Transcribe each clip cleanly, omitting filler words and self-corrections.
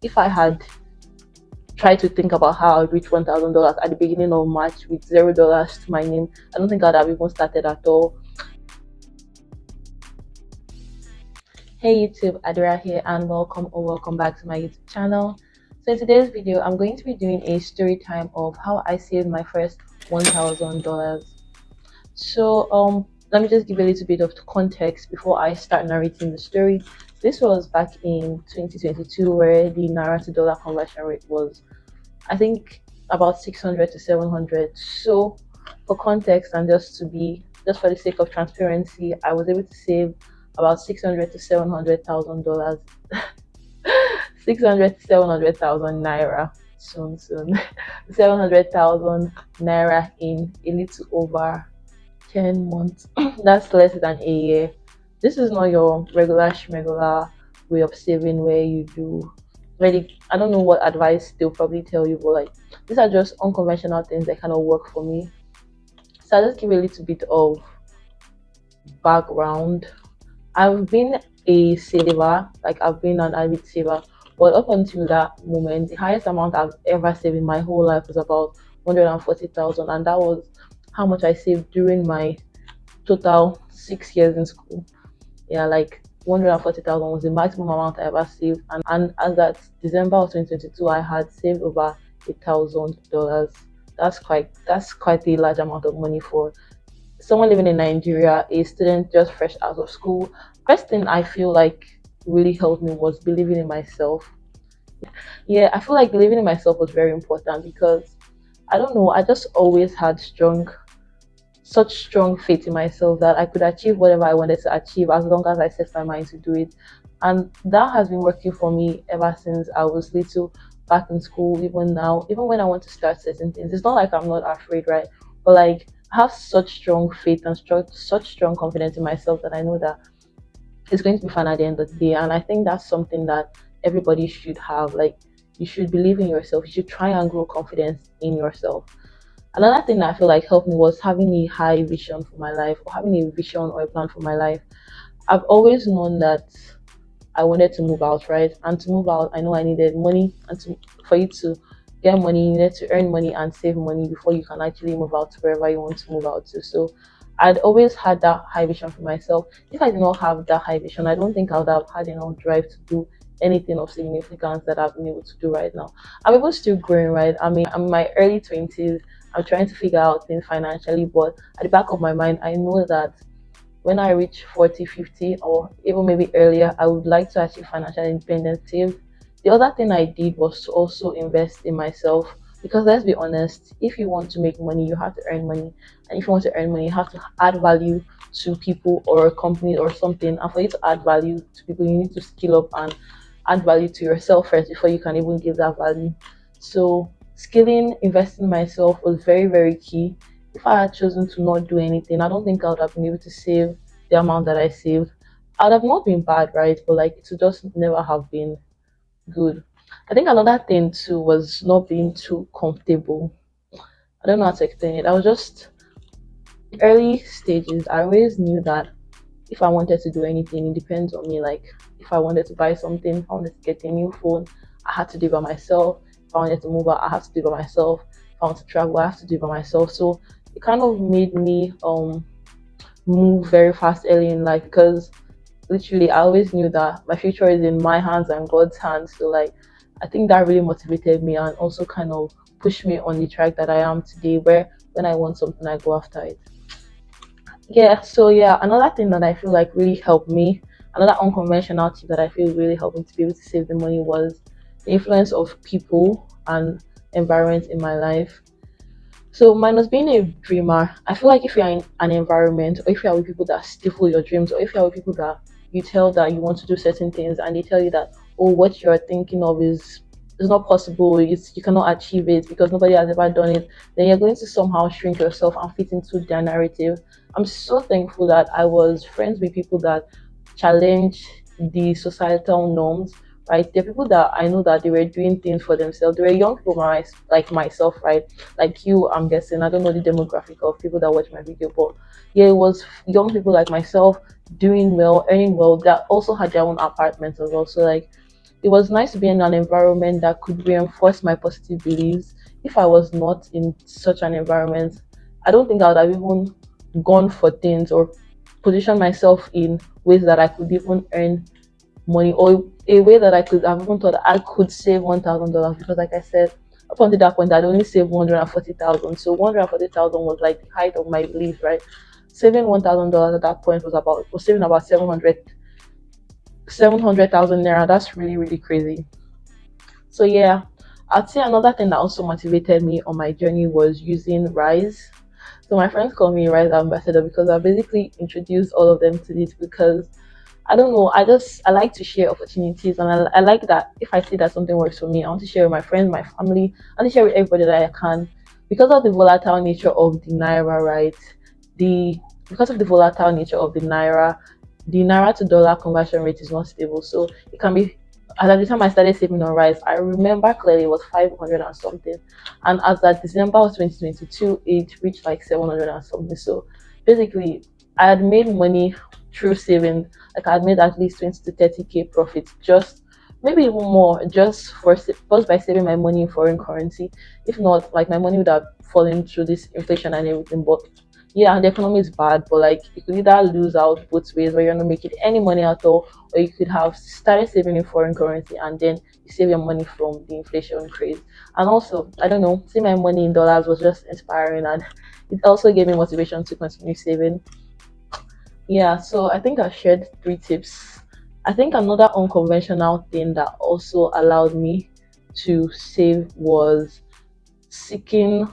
if I had tried to think about how I reach $1,000 at the beginning of March with $0 to my name, I don't think I'd have even started at all. Hey YouTube, Adora here, and welcome or welcome back to my YouTube channel. So in today's video, I'm going to be doing a story time of how I saved my first $1,000. So let me just give a little bit of context before I start narrating the story. This was back in 2022, where the naira to dollar conversion rate was, I think, about 600 to 700. So for context, and just for the sake of transparency, I was able to save about 600 to 700,000 dollars. 600 to 700,000 naira, soon 700,000 naira in a little over 10 months. That's less than a year. This is not your regular way of saving where you do really, I don't know what advice they'll probably tell you, but like, these are just unconventional things that kind of work for me. So I'll just give a little bit of background. I've been a saver, like I've been an avid saver, but up until that moment, the highest amount I've ever saved in my whole life was about 140,000, and that was how much I saved during my total 6 years in school. Yeah, like 140,000 was the maximum amount I ever saved, and as at December of 2022, I had saved over $8,000. That's quite a large amount of money for someone living in Nigeria, a student just fresh out of school. First thing I feel like really helped me was believing in myself. Yeah, I feel like believing in myself was very important because I don't know, I just always had such strong faith in myself that I could achieve whatever I wanted to achieve as long as I set my mind to do it. And that has been working for me ever since I was little, back in school, even now, even when I want to start certain things. It's not like I'm not afraid, right? But like, I have such strong faith and such strong confidence in myself that I know that it's going to be fun at the end of the day. And I think that's something that everybody should have. Like, you should believe in yourself. You should try and grow confidence in yourself. Another thing that I feel like helped me was having a high vision for my life, or having a vision or a plan for my life. I've always known that I wanted to move out, right? And to move out, I know I needed money, and for you to get money, you needed to earn money and save money before you can actually move out to wherever you want to move out to. So I'd always had that high vision for myself. If I did not have that high vision, I don't think I would have had enough drive to do anything of significance that I've been able to do right now. I'm even still growing, right? I mean, I'm in my early 20s. I'm trying to figure out things financially, but at the back of my mind, I know that when I reach 40, 50, or even maybe earlier, I would like to achieve financial independence. The other thing I did was to also invest in myself, because let's be honest, if you want to make money, you have to earn money. And if you want to earn money, you have to add value to people or a company or something. And for you to add value to people, you need to skill up and add value to yourself first before you can even give that value. So skilling, investing in myself was very, very key. If I had chosen to not do anything, I don't think I would have been able to save the amount that I saved. I would have not been bad, right? But like, it would just never have been good. I think another thing too was not being too comfortable. I don't know how to explain it. I was just early stages. I always knew that if I wanted to do anything, it depends on me. Like, if I wanted to buy something, if I wanted to get a new phone, I had to do it by myself. If I wanted to move out, I have to do it by myself. If I want to travel, I have to do it by myself. So it kind of made me move very fast early in life, because literally I always knew that my future is in my hands and God's hands. So like, I think that really motivated me and also kind of pushed me on the track that I am today, where when I want something, I go after it. Yeah, so yeah, another thing that I feel like really helped me, another unconventional tip that I feel really helped me to be able to save the money, was the influence of people and environment in my life. So minus being a dreamer, I feel like if you're in an environment, or if you're with people that stifle your dreams, or if you're with people that you tell that you want to do certain things and they tell you that, oh, what you're thinking of is not possible, you cannot achieve it because nobody has ever done it, then you're going to somehow shrink yourself and fit into their narrative. I'm so thankful that I was friends with people that challenge the societal norms, right? There are people that I know that they were doing things for themselves. They were young people like myself, right? Like you, I'm guessing. I don't know the demographic of people that watch my video, but yeah, it was young people like myself doing well, earning well, that also had their own apartments as well. So like, it was nice to be in an environment that could reinforce my positive beliefs. If I was not in such an environment, I don't think I would have even gone for things or position myself in ways that I could even earn money, or a way that I could have even thought I could save $1,000, because like I said, up until that point I'd only saved 140,000. So 140,000 was like the height of my belief, right? Saving $1,000 at that point was saving about 700,000 naira. That's really, really crazy. So yeah, I'd say another thing that also motivated me on my journey was using Rise. So my friends call me Rise Ambassador because I basically introduced all of them to this, because I don't know. I like to share opportunities, and I like that if I see that something works for me, I want to share with my friends, my family, I want to share with everybody that I can. Because of the volatile nature of the naira, right? The Because of the volatile nature of the naira to dollar conversion rate is not stable, so it can be. As at the time I started saving on Rise, I remember clearly it was 500 and something, and as at December of 2022, it reached like 700 and something. So basically, I had made money through saving. Like I had made at least 20 to 30K profit, just maybe even more, just by saving my money in foreign currency. If not, like my money would have fallen through this inflation and everything. But yeah, the economy is bad, but like you could either lose out both ways, where you're not making any money at all, or you could have started saving in foreign currency and then you save your money from the inflation craze. And also, I don't know, seeing my money in dollars was just inspiring, and it also gave me motivation to continue saving. Yeah, so I think I shared three tips. I think another unconventional thing that also allowed me to save was seeking.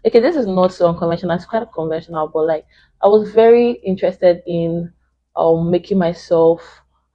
Okay, this is not so unconventional, it's quite conventional, but like I was very interested in making myself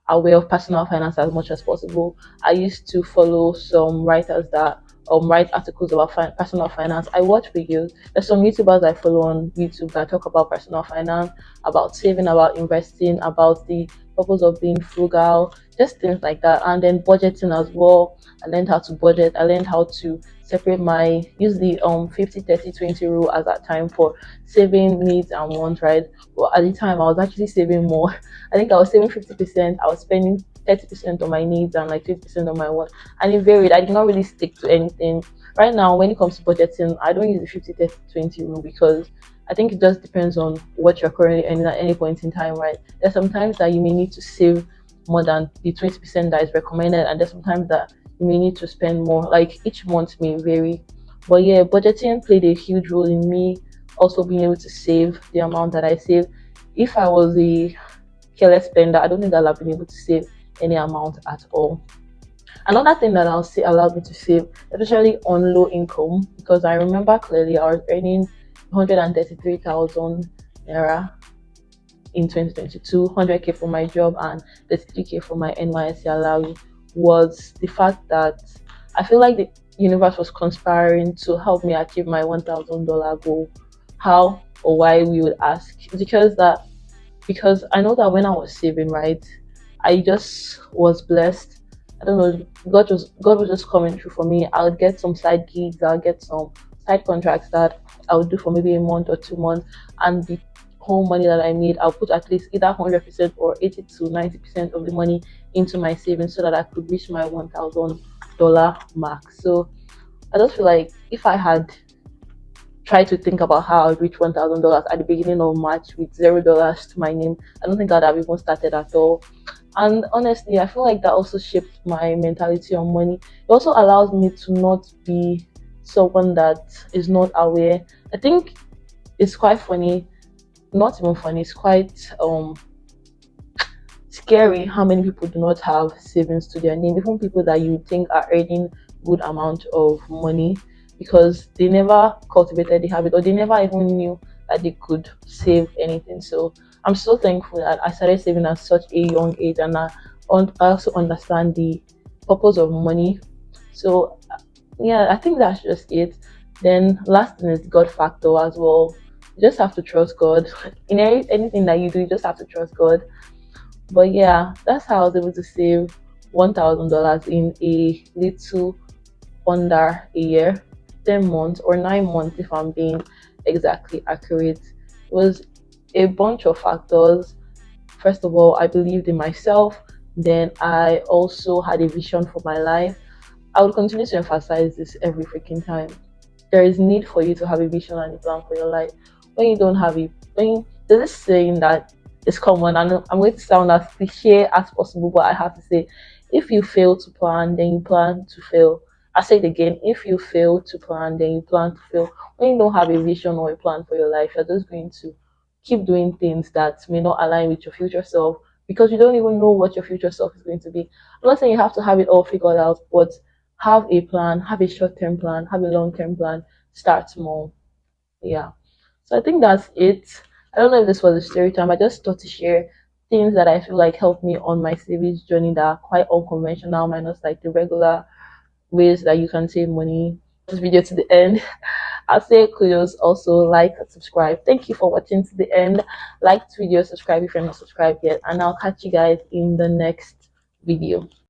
aware of personal finance as much as possible. I used to follow some writers that write articles about personal finance. I watch videos. There's some YouTubers I follow on YouTube that talk about personal finance, about saving, about investing, about the purpose of being frugal, just things like that. And then budgeting as well. I learned how to budget. I learned how to separate my use the 50 30 20 rule as that time for saving needs and wants, right? But at the time I was actually saving more. I think I was saving 50%, I was spending 30% on my needs and like 50% on my wants, and it varied. I did not really stick to anything. Right now when it comes to budgeting, I don't use the 50 30 20 rule, because I think it just depends on what you're currently earning at any point in time, right? There's sometimes that you may need to save more than the 20% that is recommended, and there's sometimes that you may need to spend more. Like each month may vary. But yeah, budgeting played a huge role in me also being able to save the amount that I save. If I was a careless spender, I don't think I'll have been able to save any amount at all. Another thing that I'll say allowed me to save, especially on low income, because I remember clearly I was earning 133,000 naira in 2022, 100K for my job and 33K for my NYSC allowance, was the fact that I feel like the universe was conspiring to help me achieve my $1,000 goal. How or why, we would ask? It's because I know that when I was saving, right, I just was blessed. I don't know, God was just coming through for me. I would get some side gigs, I'll get some side contracts that I would do for maybe a month or 2 months, and the whole money that I made, I'll put at least either 100% or 80 to 90% of the money into my savings so that I could reach my $1,000 mark. So I just feel like if I had tried to think about how I'd reach $1,000 at the beginning of March with $0 to my name, I don't think I'd have even started at all. And honestly, I feel like that also shaped my mentality on money. It also allows me to not be someone that is not aware. I think it's quite funny, not even funny, it's quite scary how many people do not have savings to their name, even people that you think are earning good amount of money, because they never cultivated the habit, or they never even knew that they could save anything. So I'm so thankful that I started saving at such a young age, and I also understand the purpose of money. So yeah, I think that's just it. Then last thing is God factor as well. You just have to trust God in anything that you do. You just have to trust God. But yeah, that's how I was able to save $1,000 in a little under a year, 10 months or 9 months, if I'm being exactly accurate. It was a bunch of factors. First of all, I believed in myself. Then I also had a vision for my life. I would continue to emphasize this every freaking time. There is need for you to have a vision and a plan for your life. When you don't have it, there's this saying that is common, and I'm going to sound as cliche as possible, but I have to say, if you fail to plan, then you plan to fail. I say it again, if you fail to plan, then you plan to fail. When you don't have a vision or a plan for your life, you're just going to keep doing things that may not align with your future self, because you don't even know what your future self is going to be. I'm not saying you have to have it all figured out, but have a plan, have a short term plan, have a long term plan, start small. Yeah. So I think that's it. I don't know if this was a story time. I just thought to share things that I feel like helped me on my savings journey that are quite unconventional, minus like the regular ways that you can save money. This video to the end. I'll say kudos, also like and subscribe. Thank you for watching to the end. Like this video, subscribe if you're not subscribed yet, and I'll catch you guys in the next video.